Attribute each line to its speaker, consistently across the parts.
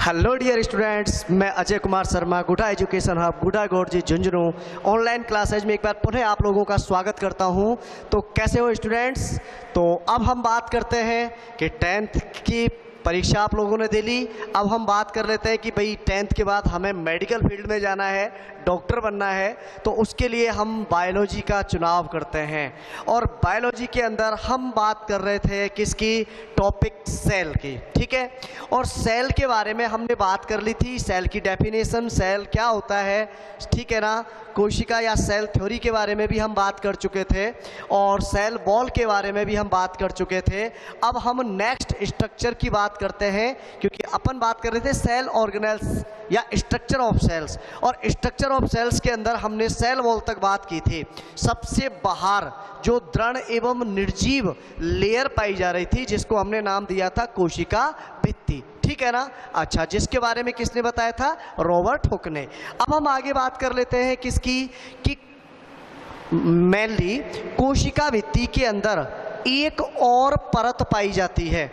Speaker 1: Hello dear students, मैं Ajay Kumar Sharma, Guda education hub, Guda Gorji Jhunjhunu online classes में एक बार पुनः आप लोगों का स्वागत करता हूं। तो कैसे हो स्टूडेंट्स? तो अब हम बात करते हैं कि 10th की परीक्षा आप लोगों ने दे ली। अब हम बात कर लेते हैं कि भाई 10th के बाद हमें मेडिकल फील्ड में जाना है, डॉक्टर बनना है, तो उसके लिए हम बायोलॉजी का चुनाव करते हैं। और बायोलॉजी के अंदर हम बात कर रहे थे किसकी? टॉपिक सेल की, ठीक है। और सेल के बारे में हमने बात कर ली थी, सेल की डेफिनेशन, सेल क्या होता है, ठीक है ना। कोशिका या सेल थ्योरी के बारे में भी हम बात कर चुके थे और सेल वॉल के बारे में भी हम बात कर चुके थे। अब हम नेक्स्ट स्ट्रक्चर की बात करते हैं, क्योंकि अपन बात कर रहे थे सेल ऑर्गेनेल्स या स्ट्रक्चर ऑफ सेल्स, और स्ट्रक्चर ऑफ सेल्स के अंदर हमने सेल वॉल तक बात की थी। सबसे बाहर जो दृढ़ एवं निर्जीव लेयर पाई जा रही थी, जिसको हमने नाम दिया था कोशिका भित्ति, ठीक है ना। अच्छा, जिसके बारे में किसने बताया था? रॉबर्ट हुक ने। अब हम आगे बात कर लेते हैं किसकी, कि मेनली कोशिका भित्ति के अंदर एक और परत पाई जाती है,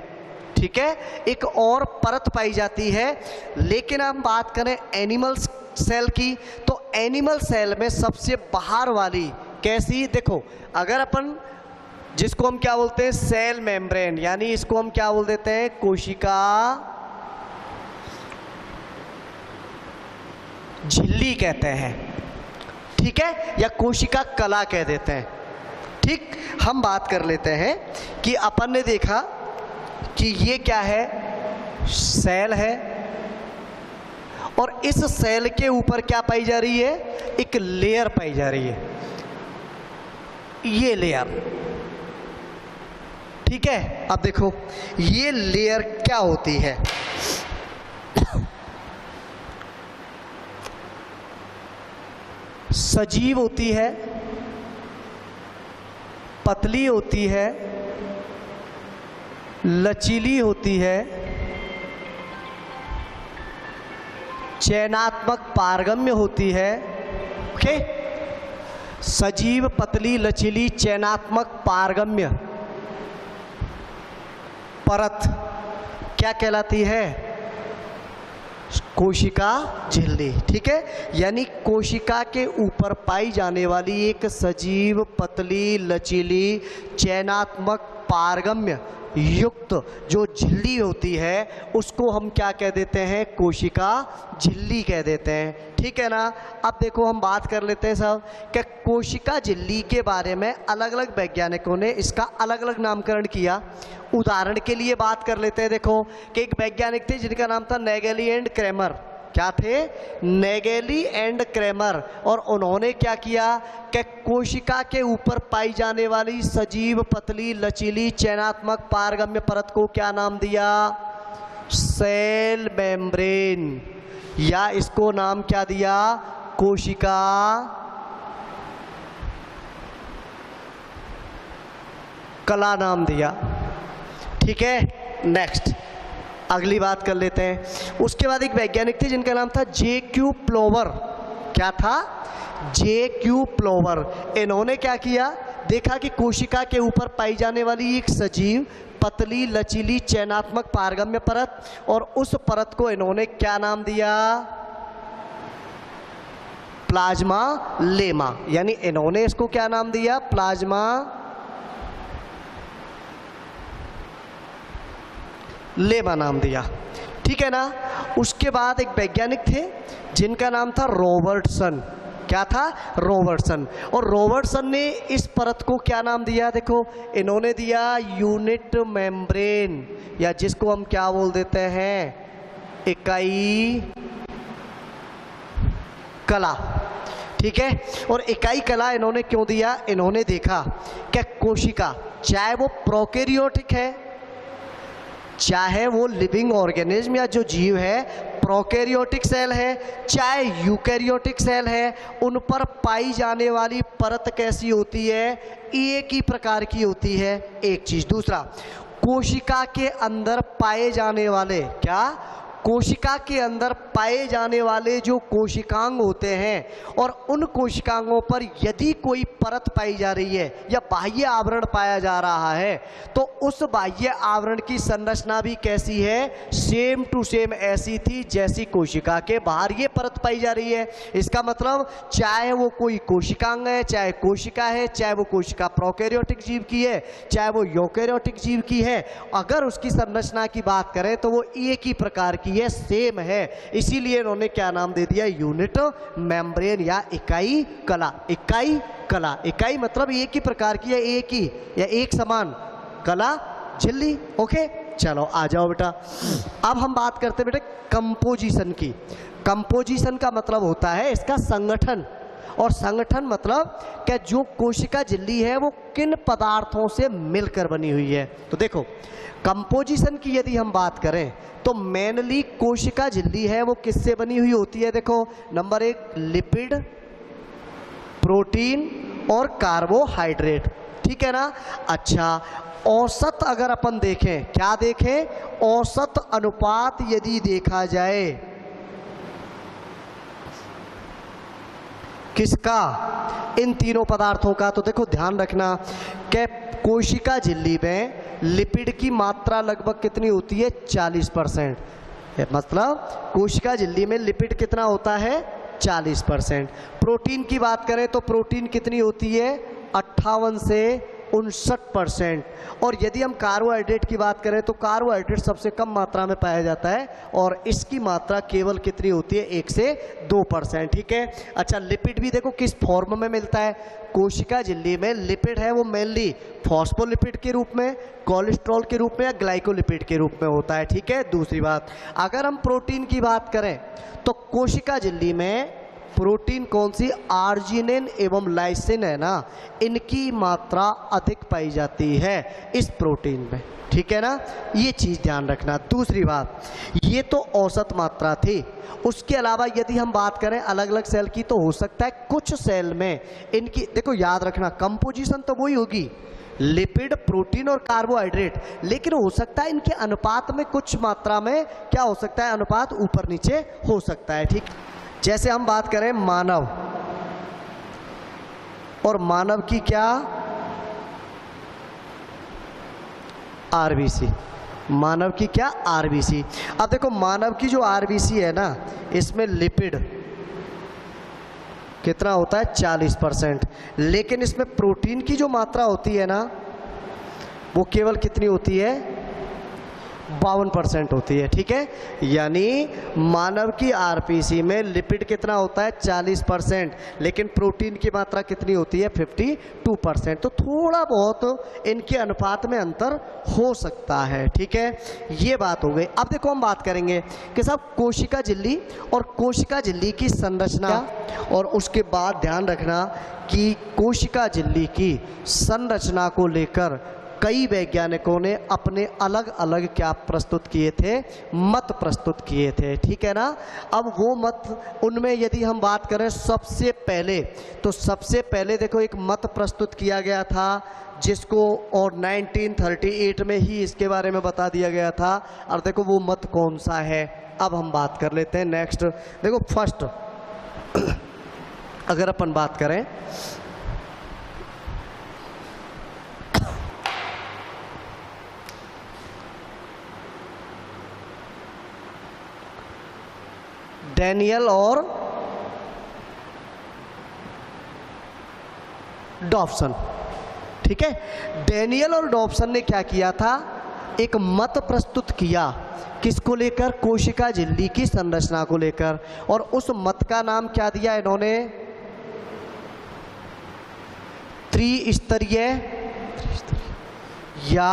Speaker 1: ठीक है, एक और परत पाई जाती है। लेकिन हम बात करें एनिमल सेल की, तो एनिमल सेल में सबसे बाहर वाली कैसी? देखो, अगर अपन जिसको हम क्या बोलते हैं? सेल मेम्ब्रेन, यानी इसको हम क्या बोल देते हैं? कोशिका झिल्ली कहते हैं, ठीक है, या कोशिका कला कह देते हैं, ठीक। हम बात कर लेते हैं कि अपन ने देखा कि ये क्या है? सेल है, और इस सेल के ऊपर क्या पाई जा रही है? एक लेयर पाई जा रही है, ये लेयर, ठीक है। अब देखो ये लेयर क्या होती है? सजीव होती है, पतली होती है, लचीली होती है, चयनात्मक पारगम्य होती है, ओके। सजीव, पतली, लचीली, चयनात्मक, पारगम्य परत क्या कहलाती है? कोशिका झिल्ली, ठीक है। यानी कोशिका के ऊपर पाई जाने वाली एक सजीव, पतली, लचीली, चयनात्मक, पारगम्य युक्त जो झिल्ली होती है, उसको हम क्या कह देते हैं? कोशिका झिल्ली कह देते हैं, ठीक है ना। अब देखो हम बात कर लेते हैं सब कि कोशिका झिल्ली के बारे में अलग अलग वैज्ञानिकों ने इसका अलग अलग नामकरण किया। उदाहरण के लिए बात कर लेते हैं, देखो कि एक वैज्ञानिक थे जिनका नाम था नेगेली एंड क्रेमर। क्या थे? Naegeli and Kramer. और उन्होंने क्या किया कि कोशिका के ऊपर पाई जाने वाली सजीव, पतली, लचीली, चयनात्मक, पारगम्य परत को क्या नाम दिया? सेल मेम्ब्रेन, या इसको नाम क्या दिया? कोशिका कला नाम दिया, ठीक है। नेक्स्ट अगली बात कर लेते हैं। उसके बाद एक वैज्ञानिक थे जिनका नाम था जे.क्यू. प्लोवर। क्या था? जे.क्यू. प्लोवर। इन्होंने क्या किया? देखा कि कोशिका के ऊपर पाई जाने वाली एक सजीव, पतली, लचीली, चयनात्मक, पारगम्य परत, और उस परत को इन्होंने क्या नाम दिया? Plasma lemma. यानी इन्होंने इसको क्या नाम दिया? प्लाज्मा लेमा नाम दिया, ठीक है ना। उसके बाद एक वैज्ञानिक थे जिनका नाम था रॉबर्टसन। क्या था? रॉबर्टसन। और रॉबर्टसन ने इस परत को क्या नाम दिया? देखो, इन्होंने दिया यूनिट मेम्ब्रेन, या जिसको हम क्या बोल देते हैं? इकाई कला, ठीक है। और इकाई कला इन्होंने क्यों दिया? इन्होंने देखा कि कोशिका चाहे वो प्रोकैरियोटिक है, चाहे वो लिविंग ऑर्गेनिज्म या जो जीव है प्रोकैरियोटिक सेल है, चाहे यूकैरियोटिक सेल है, उन पर पाई जाने वाली परत कैसी होती है? एक ही प्रकार की होती है। एक चीज। दूसरा, कोशिका के अंदर पाए जाने वाले क्या? कोशिका के अंदर पाए जाने वाले जो कोशिकांग होते हैं और उन कोशिकांगों पर यदि कोई परत पाई जा रही है या बाह्य आवरण पाया जा रहा है तो उस बाह्य आवरण की संरचना भी कैसी है, सेम टू सेम ऐसी थी जैसी कोशिका के बाहर ये परत पाई जा रही है। इसका मतलब चाहे वो कोई कोशिकांग है, चाहे कोशिका है, चाहे वो कोशिका प्रोकैरियोटिक जीव की है, चाहे वो यूकैरियोटिक जीव की है, अगर उसकी संरचना की बात करें तो वो एक ही प्रकार की है, सेम है। इसीलिए इन्होंने क्या नाम दे दिया, यूनिट मेम्ब्रेन या इकाई कला। इकाई कला, इकाई मतलब एक ही प्रकार की है, एक ही या एक समान, कला झिल्ली। ओके, चलो आ जाओ बेटा। अब हम बात करते हैं बेटे कंपोजिशन की। कंपोजिशन का मतलब होता है इसका संगठन, और संगठन मतलब क्या जो कोशिका झिल्ली है वो किन पदार्थों से मिलकर बनी हुई है। तो देखो कंपोजिशन की यदि हम बात करें तो मेनली कोशिका झिल्ली है वो किससे बनी हुई होती है। देखो नंबर 1 लिपिड, प्रोटीन और कार्बोहाइड्रेट, ठीक है ना। अच्छा, औसत अगर अपन देखें, क्या देखें, औसत अनुपात यदि देखा जाए किसका, इन तीनों पदार्थों का, तो देखो ध्यान रखना कि कोशिका झिल्ली में लिपिड की मात्रा लगभग कितनी होती है, 40%। मतलब कोशिका झिल्ली में लिपिड कितना होता है, 40%। प्रोटीन की बात करें तो प्रोटीन कितनी होती है, 58 से 59%। और यदि हम कार्बोहाइड्रेट की बात करें तो कार्बोहाइड्रेट सबसे कम मात्रा में पाया जाता है और इसकी मात्रा केवल कितनी होती है, 1 से 2%, ठीक है। अच्छा, लिपिड भी देखो किस फॉर्म में मिलता है। कोशिका झिल्ली में लिपिड है वो मेनली फॉस्फोलिपिड के रूप में, कोलेस्ट्रॉल के रूप में या ग्लाइकोलिपिड के रूप में होता है, ठीक है। दूसरी बात, अगर हम प्रोटीन की बात करें तो कोशिका झिल्ली में प्रोटीन कौन सी, आर्जिनिन एवं लाइसिन है ना, इनकी मात्रा अधिक पाई जाती है इस प्रोटीन में, ठीक है ना। ये चीज़ ध्यान रखना। दूसरी बात, ये तो औसत मात्रा थी। उसके अलावा यदि हम बात करें अलग अलग सेल की तो हो सकता है कुछ सेल में इनकी, देखो याद रखना कंपोजिशन तो वही होगी, लिपिड, प्रोटीन और कार्बोहाइड्रेट, लेकिन हो सकता है इनके अनुपात में कुछ मात्रा में क्या हो सकता है, अनुपात ऊपर नीचे हो सकता है, ठीक। जैसे हम बात करें मानव, और मानव की क्या, आरबीसी, मानव की क्या, आरबीसी। अब देखो मानव की जो आरबीसी है ना, इसमें लिपिड कितना होता है, 40%, लेकिन इसमें प्रोटीन की जो मात्रा होती है ना वो केवल कितनी होती है, 52% होती है, ठीक है। यानी मानव की आरबीसी में लिपिड कितना होता है, 40%, लेकिन प्रोटीन की मात्रा कितनी होती है, 52%। तो थोड़ा बहुत इनके अनुपात में अंतर हो सकता है, ठीक है। ये बात हो गई। अब देखो हम बात करेंगे कि साहब कोशिका झिल्ली और कोशिका झिल्ली की संरचना, और उसके बाद ध्यान रखना कि कोशिका झिल्ली की संरचना को लेकर कई वैज्ञानिकों ने अपने अलग अलग क्या प्रस्तुत किए थे, मत प्रस्तुत किए थे, ठीक है ना। अब वो मत, उनमें यदि हम बात करें सबसे पहले, तो सबसे पहले देखो एक मत प्रस्तुत किया गया था जिसको, और 1938 में ही इसके बारे में बता दिया गया था। और देखो वो मत कौन सा है, अब हम बात कर लेते हैं। नेक्स्ट देखो, फर्स्ट अगर अपन बात करें डैनियल और डॉब्सन, ठीक है। डैनियल और डॉब्सन ने क्या किया था, एक मत प्रस्तुत किया, किसको लेकर, कोशिका झिल्ली की संरचना को लेकर, और उस मत का नाम क्या दिया इन्होंने, त्रिस्तरीय या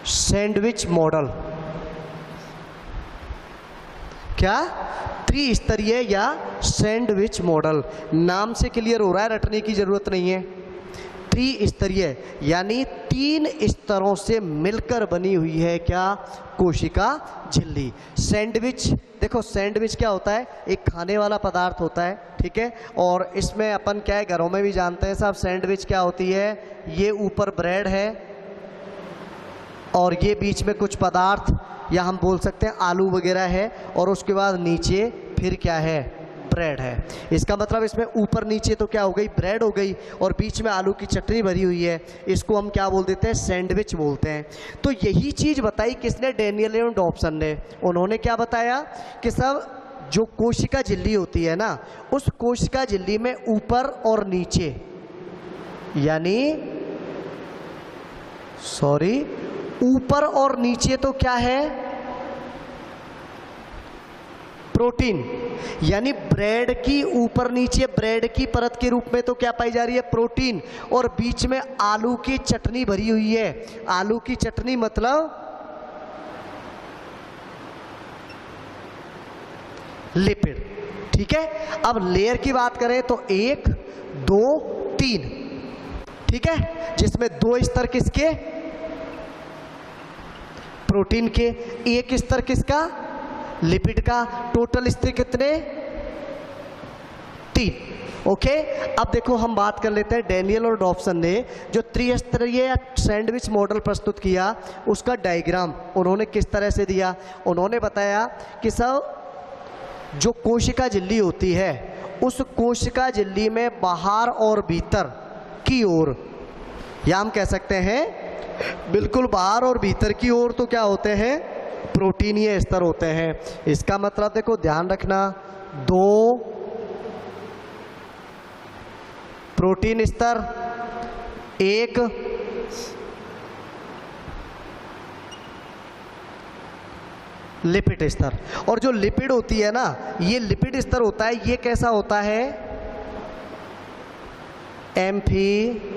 Speaker 1: सैंडविच मॉडल। क्या, त्रिस्तरीय या सैंडविच मॉडल। नाम से क्लियर हो रहा है, रटने की जरूरत नहीं है। त्रिस्तरीय यानी 3 स्तरों से मिलकर बनी हुई है क्या, कोशिका झिल्ली। सैंडविच, देखो सैंडविच क्या होता है, एक खाने वाला पदार्थ होता है, ठीक है। और इसमें अपन क्या है, घरों में भी जानते हैं साहब, सैंडविच क्या होती है, ये ऊपर ब्रेड है और ये बीच में कुछ पदार्थ या हम बोल सकते हैं आलू वगैरह है, और उसके बाद नीचे फिर क्या है, ब्रेड है। इसका मतलब इसमें ऊपर नीचे तो क्या हो गई, ब्रेड हो गई, और बीच में आलू की चटनी भरी हुई है। इसको हम क्या बोल देते हैं, सैंडविच बोलते हैं। तो यही चीज़ बताई किसने, डेनियल एंड डॉब्सन ने। उन्होंने क्या बताया कि सब जो कोशिका झिल्ली होती है ना, उस कोशिका झिल्ली में ऊपर और नीचे, यानी ऊपर और नीचे तो क्या है, प्रोटीन। यानी ब्रेड की ऊपर नीचे ब्रेड की परत के रूप में तो क्या पाई जा रही है, प्रोटीन, और बीच में आलू की चटनी भरी हुई है। आलू की चटनी मतलब लिपिड। ठीक है, अब लेयर की बात करें तो 1 2 3, ठीक है, जिसमें 2 स्तर किसके, प्रोटीन के, 1 स्तर किसका, लिपिड का। टोटल स्तर कितने, 3। ओके, अब देखो हम बात कर लेते हैं डेनियल और डॉब्सन ने जो त्रिस्तरीय सैंडविच मॉडल प्रस्तुत किया, उसका डायग्राम उन्होंने किस तरह से दिया। उन्होंने बताया कि सब जो कोशिका झिल्ली होती है, उस कोशिका झिल्ली में बाहर और भीतर की ओर, या हम कह सकते हैं बिल्कुल बाहर और भीतर की ओर तो क्या होते हैं, प्रोटीनीय स्तर होते हैं। इसका मतलब देखो ध्यान रखना, 2 प्रोटीन स्तर, 1 लिपिड स्तर। और जो लिपिड होती है ना, ये लिपिड स्तर होता है, ये कैसा होता है, एम्फीपैथिक।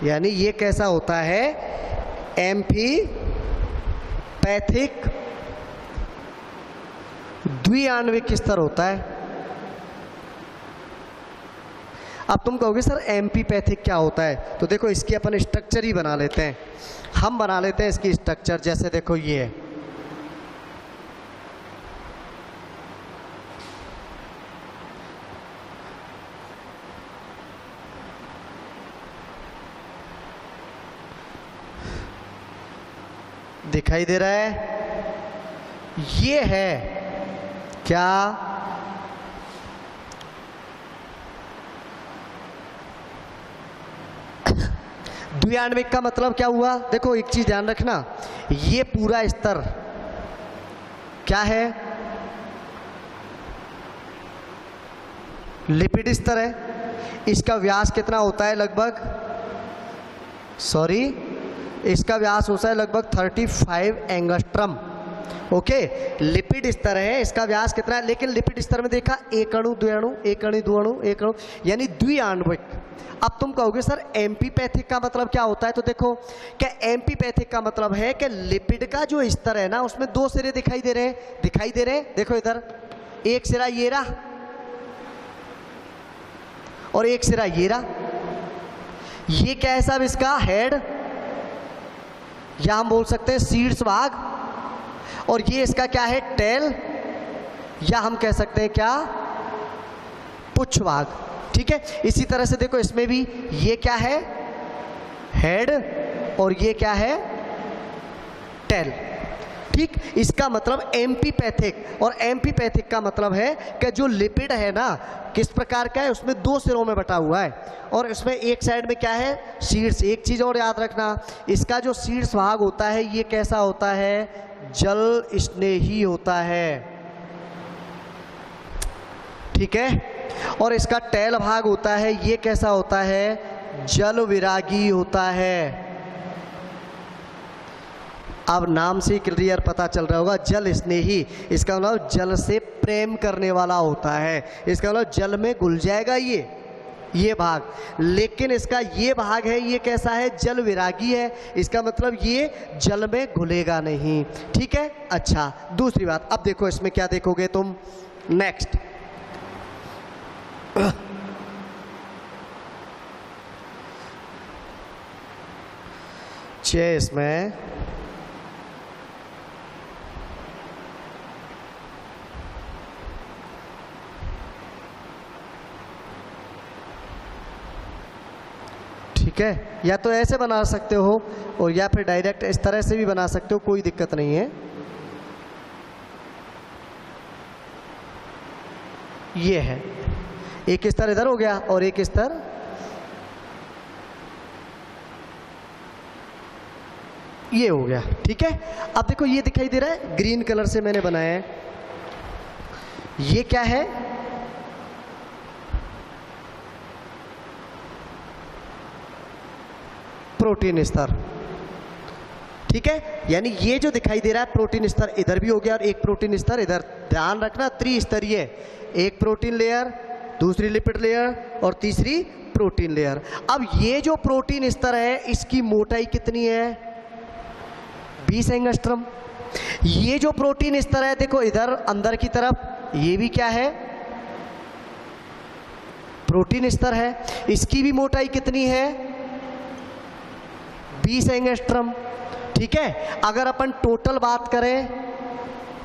Speaker 1: यानी ये कैसा होता है, एम्फीपैथिक द्विआण्विक स्तर होता है। अब तुम कहोगे सर एम्फीपैथिक क्या होता है, तो देखो इसकी अपन स्ट्रक्चर ही बना लेते हैं। हम बना लेते हैं इसकी स्ट्रक्चर, जैसे देखो ये है, दिखाई दे रहा है, ये है क्या, द्विआण्विक का मतलब क्या हुआ, देखो एक चीज ध्यान रखना, ये पूरा स्तर क्या है, लिपिड स्तर है। इसका व्यास कितना होता है, लगभग इसका व्यास होता है लगभग 35 एंगस्ट्रम। ओके, लिपिड स्तर है, इसका व्यास कितना है, लेकिन लिपिड स्तर में देखा, एक अणु, दो अणु, एक अणु, दो अणु, एक अणु, यानी द्विआण्विक। अब तुम कहोगे सर एम्फीपैथिक का मतलब क्या होता है, तो देखो क्या एम्फीपैथिक का मतलब है कि लिपिड का जो स्तर है ना, उसमें 2 सिरे दिखाई दे रहे हैं, देखो इधर एक सिरा ये रहा और एक सिरा ये रहा। ये क्या है साहब, इसका हेड, या हम बोल सकते हैं शीर्ष भाग, और ये इसका क्या है, टेल, या हम कह सकते हैं क्या, पुच्छ भाग। ठीक है, इसी तरह से देखो इसमें भी ये क्या है, हेड, और ये क्या है, टेल। ठीक, इसका मतलब एम्फीपैथिक, और एम्फीपैथिक का मतलब है कि जो लिपिड है ना, किस प्रकार का है, उसमें 2 सिरों में बटा हुआ है, और इसमें एक साइड में क्या है, शीर्ष। एक चीज और याद रखना, इसका जो शीर्ष भाग होता है, ये कैसा होता है, जल स्नेही होता है। ठीक है, और इसका टेल भाग होता है, ये कैसा होता है, जल विरागी होता है। अब नाम से क्लियर पता चल रहा होगा, जल स्नेही, इसका मतलब जल से प्रेम करने वाला होता है, इसका मतलब जल में घुल जाएगा ये भाग। लेकिन इसका ये भाग है, ये कैसा है, जल विरागी है, इसका मतलब ये जल में घुलेगा नहीं। ठीक है, अच्छा दूसरी बात, अब देखो इसमें क्या देखोगे तुम, नेक्स्ट इसमें ठीक है, या तो ऐसे बना सकते हो और या फिर डायरेक्ट इस तरह से भी बना सकते हो, कोई दिक्कत नहीं है। ये है, एक स्तर इधर हो गया और एक स्तर ये हो गया। ठीक है, अब देखो ये दिखाई दे रहा है, ग्रीन कलर से मैंने बनाया है। ये क्या है? प्रोटीन स्तर। ठीक है, यानी ये जो दिखाई दे रहा है प्रोटीन स्तर इधर भी हो गया और एक प्रोटीन स्तर इधर। ध्यान रखना, त्रिस्तरीय, एक प्रोटीन लेयर, दूसरी लिपिड लेयर और तीसरी प्रोटीन लेयर। अब ये जो प्रोटीन स्तर है इसकी मोटाई कितनी है? 20 एंगस्ट्रम। ये जो प्रोटीन स्तर है देखो इधर अंदर की तरफ, ये भी क्या है? प्रोटीन स्तर है। इसकी भी मोटाई कितनी है? 20 एंगस्ट्रम। ठीक है, अगर अपन टोटल बात करें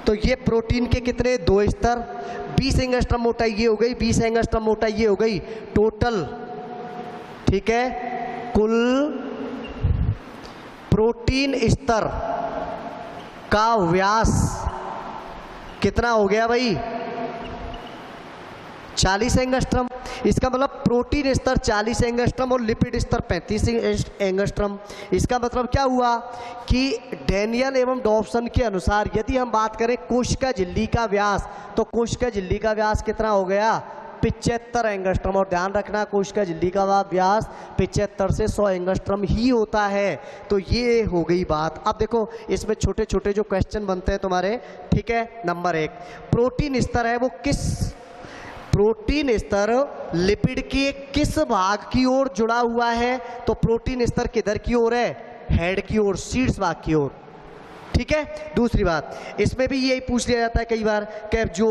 Speaker 1: तो ये प्रोटीन के कितने? 2 स्तर, 20 एंगस्ट्रम मोटाई ये हो गई, 20 एंगस्ट्रम मोटाई ये हो गई टोटल। ठीक है, कुल प्रोटीन स्तर का व्यास कितना हो गया भाई? 40 एंगस्ट्रम। इसका मतलब प्रोटीन स्तर 40 एंगस्ट्रम और लिपिड स्तर 35 एंगस्ट्रम। इसका मतलब क्या हुआ कि डैनियल एवं डॉब्सन के अनुसार यदि हम बात करें कोशिका झिल्ली का व्यास, तो कोशिका झिल्ली का व्यास कितना हो गया? 75 एंगस्ट्रम। और ध्यान रखना कोशिका झिल्ली का व्यास 75 से 100 एंगस्ट्रम ही होता है। तो ये हो गई बात। अब देखो इसमें छोटे छोटे जो क्वेश्चन बनते हैं तुम्हारे। ठीक है, नंबर 1, प्रोटीन स्तर है वो किस, प्रोटीन स्तर लिपिड के किस भाग की ओर जुड़ा हुआ है? तो प्रोटीन स्तर किधर की ओर है? हेड की ओर, शीर्ष भाग की ओर। ठीक है, दूसरी बात इसमें भी यही पूछ लिया जाता है कई बार कि जो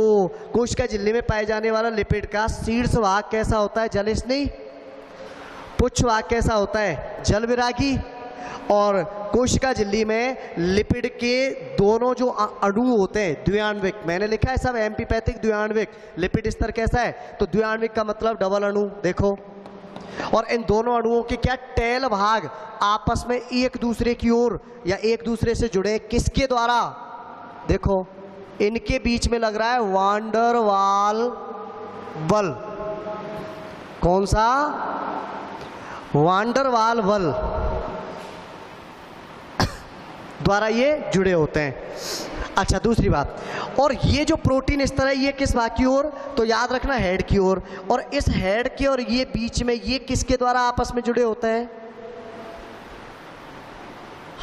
Speaker 1: कोशिका झिल्ली में पाए जाने वाला लिपिड का शीर्ष भाग कैसा होता है? जलस्नेही। पुच्छ भाग कैसा होता है? जल विरागी। और कोशिका झिल्ली में लिपिड के दोनों जो अणु होते हैं द्विआण्विक, मैंने लिखा है सब एम्फीपैथिक द्विआण्विक। लिपिड स्तर कैसा है? तो द्विआण्विक का मतलब डबल अणु। देखो, और इन दोनों अणुओं के क्या टेल भाग आपस में एक दूसरे की ओर या एक दूसरे से जुड़े, किसके द्वारा? देखो इनके बीच में लग रहा है वांडर वाल बल। कौन सा? वांडर वाल बल द्वारा ये जुड़े होते हैं। अच्छा, दूसरी बात, और ये जो प्रोटीन स्तर है ये किस भाग की ओर? तो याद रखना हेड की ओर। और इस हेड के और ये बीच में ये किसके द्वारा आपस में जुड़े होते हैं?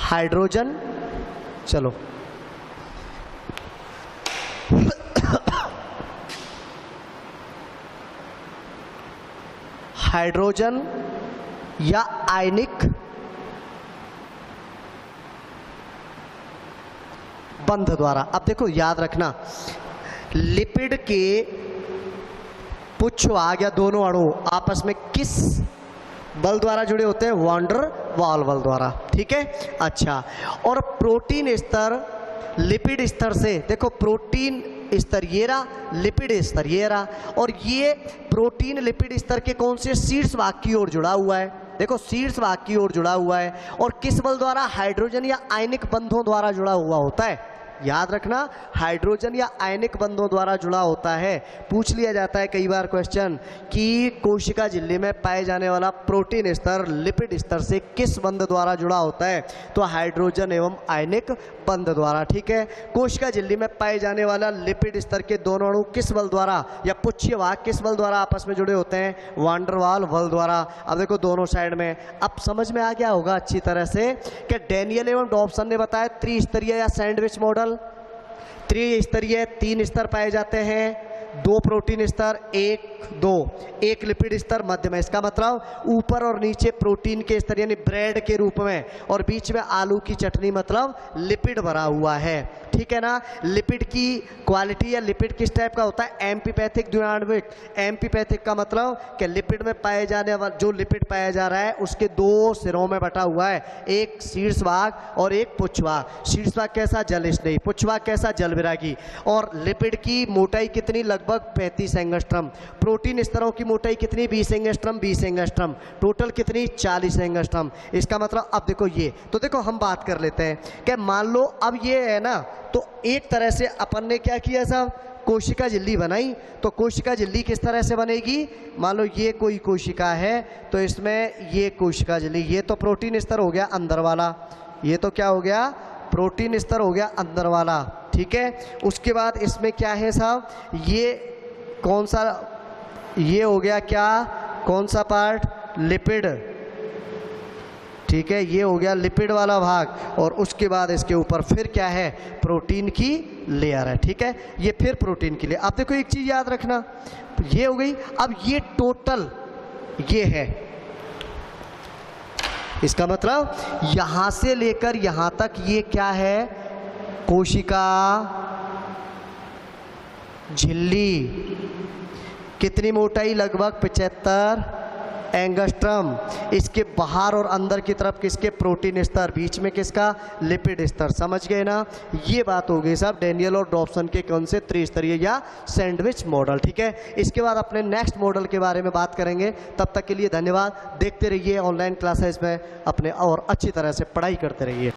Speaker 1: हाइड्रोजन। चलो हाइड्रोजन या आयनिक बंध द्वारा। अब देखो याद रखना, लिपिड के पुच्छ भाग या दोनों अणु आपस में किस बल द्वारा जुड़े होते हैं? वांडर वाल बल द्वारा। ठीक है, अच्छा, और प्रोटीन स्तर लिपिड स्तर से, देखो प्रोटीन स्तर ये रहा, लिपिड स्तर ये रहा, और ये प्रोटीन लिपिड स्तर के कौन से? शीर्ष भाग की ओर जुड़ा हुआ है। देखो शीर्ष भाग की ओर जुड़ा हुआ है और किस बल द्वारा? हाइड्रोजन या आयनिक बंधों द्वारा जुड़ा हुआ होता है। याद रखना, हाइड्रोजन या आयनिक बंधों द्वारा जुड़ा होता है। पूछ लिया जाता है कई बार क्वेश्चन कि कोशिका झिल्ली में पाए जाने वाला प्रोटीन स्तर लिपिड स्तर से किस बंध द्वारा जुड़ा होता है? तो हाइड्रोजन एवं आयनिक बंध द्वारा। ठीक है, कोशिका झिल्ली में पाए जाने वाला लिपिड स्तर के दोनों अणु किस बल द्वारा या पुच्छीय भाग किस बल द्वारा आपस में जुड़े होते हैं? वांडर वाल बल द्वारा। अब देखो दोनों साइड में, अब समझ में आ गया होगा अच्छी तरह से कि डैनियल एवं डॉब्सन ने बताया त्रिस्तरीय या सैंडविच मॉडल। त्रिस्तरीय 3 स्तर पाए जाते हैं, 2 प्रोटीन स्तर, 1 लिपिड स्तर मध्य में। इसका मतलब ऊपर और नीचे प्रोटीन के स्तर यानी ब्रेड के रूप में, और बीच में आलू की चटनी मतलब लिपिड भरा हुआ है। ठीक है ना। लिपिड की क्वालिटी या लिपिड किस टाइप का होता है? एम्फीपैथिक द्विआण्विक। एम्फीपैथिक का मतलब कि लिपिड में पाए जाने वाला जो लिपिड पाया जा रहा है उसके 2 सिरों में बटा हुआ है, एक शीर्ष भाग और एक पुच्छ भाग। शीर्ष भाग कैसा? जल स्नेही। पुच्छ भाग कैसा? जल विरागी। और लिपिड की मोटाई कितनी? लगभग 35 एंगस्ट्रम। प्रोटीन स्तरों की मोटाई कितनी? 20 एंगस्ट्रम, 20 एंगस्ट्रम, टोटल कितनी? 40 एंगस्ट्रम। इसका मतलब अब देखो ये, तो देखो हम बात कर लेते हैं कि मान लो अब ये है ना, तो एक तरह से अपन ने क्या किया साहब, कोशिका झिल्ली बनाई। तो कोशिका झिल्ली किस तरह से बनेगी? मान लो ये कोई कोशिका है, तो इसमें ये कोशिका झिल्ली, ये तो प्रोटीन स्तर हो गया अंदर वाला, ये तो क्या हो गया? प्रोटीन स्तर हो गया अंदर वाला, ठीक है। उसके बाद इसमें क्या है साहब, ये कौन सा, ये हो गया क्या, कौन सा पार्ट? लिपिड, ठीक है, ये हो गया लिपिड वाला भाग। और उसके बाद इसके ऊपर फिर क्या है? प्रोटीन की लेयर है, ठीक है। ये फिर प्रोटीन की लेयर। अब देखो एक चीज याद रखना, ये हो गई। अब ये टोटल ये है, इसका मतलब यहां से लेकर यहां तक ये क्या है? कोशिका झिल्ली। कितनी मोटाई? लगभग 75 एंगस्ट्रम। इसके बाहर और अंदर की तरफ किसके? प्रोटीन स्तर, बीच में किसका? लिपिड स्तर। समझ गए ना? ये बात हो गई साहब डैनियल और डॉब्सन के कौन से? त्रिस्तरीय या सैंडविच मॉडल, ठीक है। इसके बाद अपने नेक्स्ट मॉडल के बारे में बात करेंगे। तब तक के लिए धन्यवाद। देखते रहिए ऑनलाइन क्लासेस में अपने और अच्छी तरह से पढ़ाई करते रहिए।